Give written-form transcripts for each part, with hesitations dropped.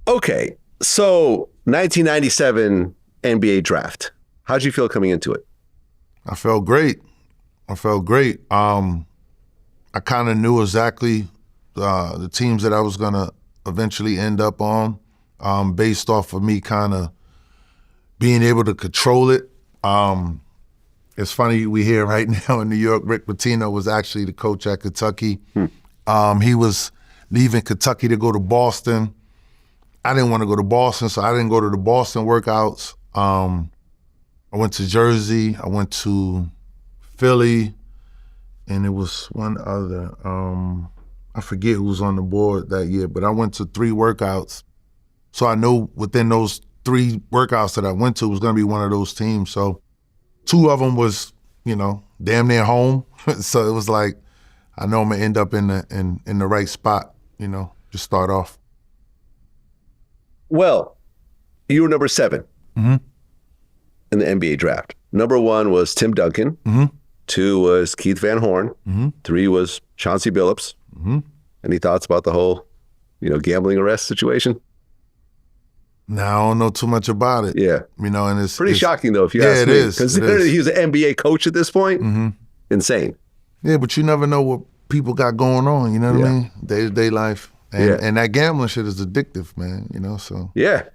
Okay, so 1997 NBA draft. How'd you feel coming into it? I felt great. I kind of knew exactly the teams that I was going to eventually end up on based off of me kind of being able to control it. It's funny, we hear right now in New York, Rick Pitino was actually the coach at Kentucky. He was leaving Kentucky to go to Boston. I didn't want to go to Boston, so I didn't go to the Boston workouts. I went to Jersey, I went to Philly, and it was one other. I forget who was on the board that year, but I went to 3 workouts. So I knew within those 3 workouts that I went to was going to be one of those teams. So 2 of them was, damn near home. So it was like, I know I'm going to end up in the right spot, to start off. Well, you were number 7 in the NBA draft. Number 1 was Tim Duncan. 2 was Keith Van Horn. 3 was Chauncey Billups. Any thoughts about the whole, gambling arrest situation? No, I don't know too much about it. Yeah. And it's pretty shocking, though, if you ask me. It is. Considering he was an NBA coach at this point, insane. Yeah, but you never know what people got going on, you know what I mean? Day-to-day life. And that gambling shit is addictive, man, so. Yeah.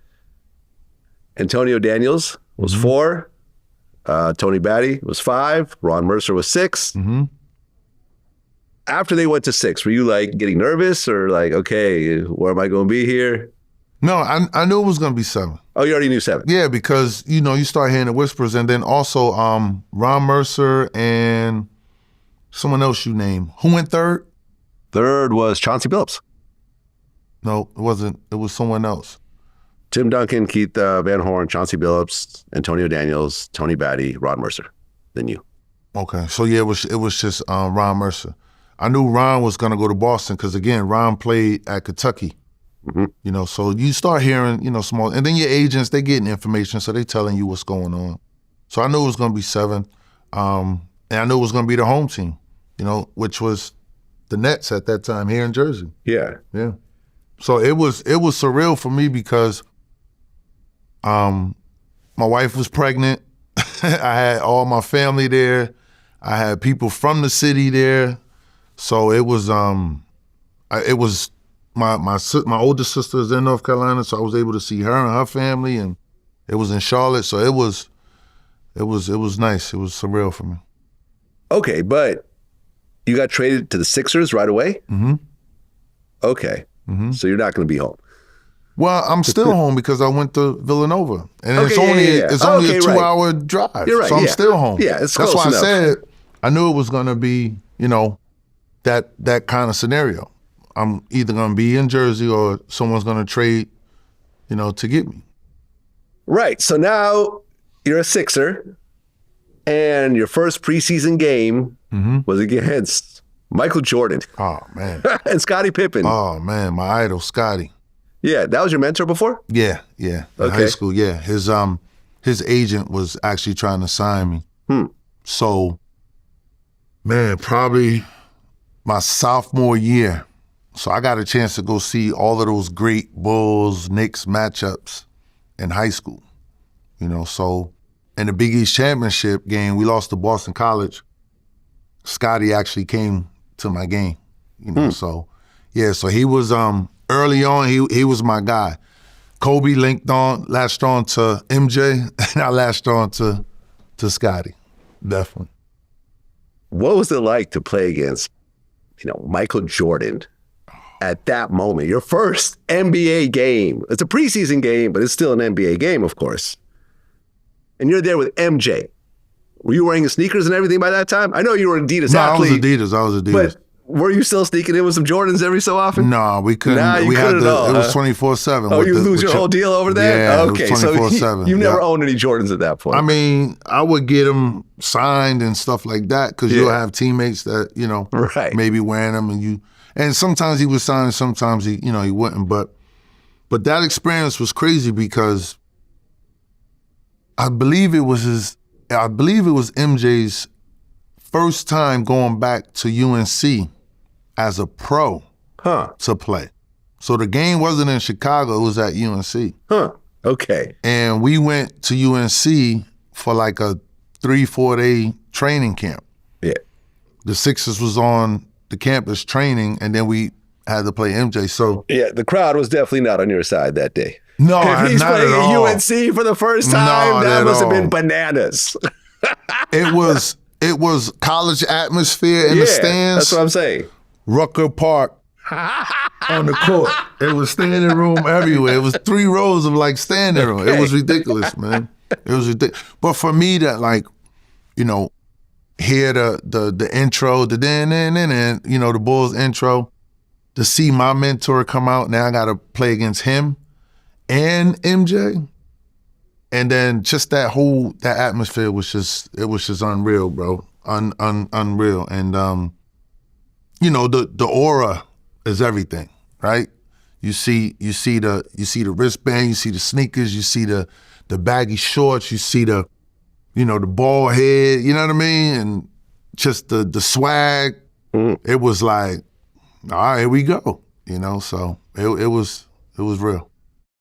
Antonio Daniels was 4. Tony Batty was 5. Ron Mercer was 6. After they went to 6, were you getting nervous or okay, where am I going to be here? No, I knew it was going to be 7. Oh, you already knew 7? Yeah, because, you start hearing the whispers. And then also Ron Mercer and someone else you named. Who went 3rd? 3rd was Chauncey Billups. No, it wasn't. It was someone else. Tim Duncan, Keith Van Horn, Chauncey Billups, Antonio Daniels, Tony Batty, Ron Mercer. Then you. Okay. So, yeah, it was just Ron Mercer. I knew Ron was going to go to Boston because, again, Ron played at Kentucky. So you start hearing, small, and then your agents, they getting information, so they telling you what's going on. So I knew it was going to be 7, and I knew it was going to be the home team, which was the Nets at that time here in Jersey. Yeah. So it was surreal for me because my wife was pregnant. I had all my family there. I had people from the city there. So it was my older sister is in North Carolina, so I was able to see her and her family, and it was in Charlotte. So it was nice. It was surreal for me. Okay, but you got traded to the Sixers right away? Okay, so you're not going to be home. Well, I'm still home because I went to Villanova, and Okay, it's only a 2-hour drive. You're right. So I'm still home. Yeah, it's That's close why enough. I said I knew it was going to be, that kind of scenario. I'm either going to be in Jersey or someone's going to trade, to get me. Right. So now you're a Sixer, and your first preseason game was against Michael Jordan. Oh, man. And Scottie Pippen. Oh, man, my idol, Scottie. Yeah, that was your mentor before? Yeah. In high school, yeah. His agent was actually trying to sign me. So, man, probably my sophomore year. So I got a chance to go see all of those great Bulls, Knicks matchups in high school. So in the Big East Championship game, we lost to Boston College. Scottie actually came to my game, So, yeah, so he was early on. He was my guy. Kobe latched on to MJ, and I latched on to Scottie, definitely. What was it like to play against, Michael Jordan at that moment? Your first NBA game. It's a preseason game, but it's still an NBA game, of course. And you're there with MJ. Were you wearing sneakers and everything by that time? I know you were an Adidas athlete. I was Adidas. But were you still sneaking in with some Jordans every so often? No, we couldn't. It was 24/7. Oh, you lose your whole deal over that? Yeah, okay, it was 24/7. So you never owned any Jordans at that point. I mean, I would get them signed and stuff like that because you'll have teammates that maybe wearing them, and sometimes he would sign, sometimes he wouldn't. But that experience was crazy because I believe it was MJ's first time going back to UNC as a pro to play. So the game wasn't in Chicago, it was at UNC. Huh. Okay. And we went to UNC for like a 3-4 day training camp. Yeah. The Sixers was on the campus training, and then we had to play MJ. So yeah, the crowd was definitely not on your side that day. No, if he's not playing at at all. UNC for the first time, Not that at must have all. been bananas. It was college atmosphere in the stands. That's what I'm saying. Rucker Park on the court. It was standing room everywhere. It was 3 rows of like standing room. It was ridiculous, man. It was ridiculous. But for me to like, hear the intro, the the Bulls intro, to see my mentor come out, now I gotta play against him and MJ. And then just that atmosphere was just unreal, bro. Unreal. And the aura is everything, right? You see the wristband, you see the sneakers, you see the baggy shorts, you see the bald head, you know what I mean? And just the swag. It was like, all right, here we go. So it was real.